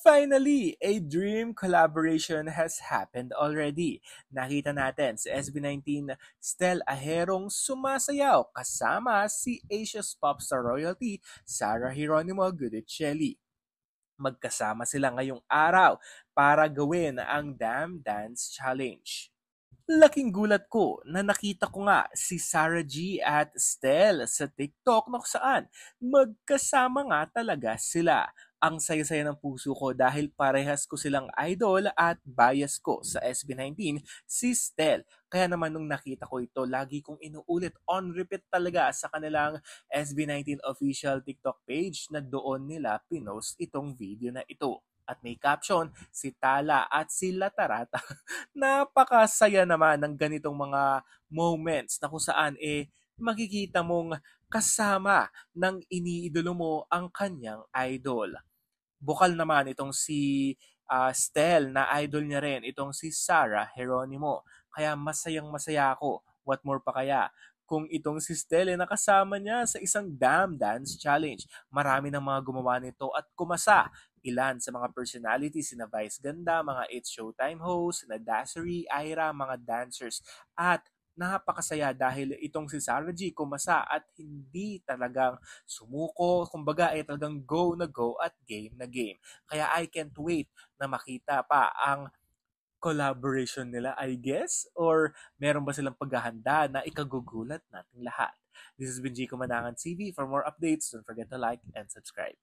Finally, a dream collaboration has happened already. Nakita natin si SB19 Stel Aherong sumasayaw kasama si Asia's popstar royalty Sarah Hieronimo Gudicelli. Magkasama sila ngayong araw para gawin ang Damn Dance Challenge. Laking gulat ko na nakita ko nga si Sarah G at Stel sa TikTok na kung saan magkasama nga talaga sila. Ang saya-saya ng puso ko dahil parehas ko silang idol at bias ko sa SB19 si Stel. Kaya naman nung nakita ko ito, lagi kong inuulit on repeat talaga sa kanilang SB19 official TikTok page na doon nila pinost itong video na ito. At may caption, si Tala at si Latarata. Napakasaya naman ng ganitong mga moments na kung saan makikita mong kasama ng iniidolo mo ang kanyang idol. Bukal naman itong si Stel na idol niya rin, itong si Sarah Hieronimo. Kaya masayang masaya ako. What more pa kaya? Kung itong si Stel nakasama niya sa isang Damn Dance Challenge. Marami ng mga gumawa nito at kumasa. Ilan sa mga personalities, sina Vice Ganda, mga It's Showtime hosts, sina Dassery, Ira, mga dancers. At napakasaya dahil itong si Sarah G kumasa at hindi talagang sumuko. Kumbaga ay talagang go na go at game na game. Kaya I can't wait na makita pa ang collaboration nila, I guess? Or meron ba silang paghahanda na ikagugulat nating lahat? This has been G Kumanangan TV. For more updates, don't forget to like and subscribe.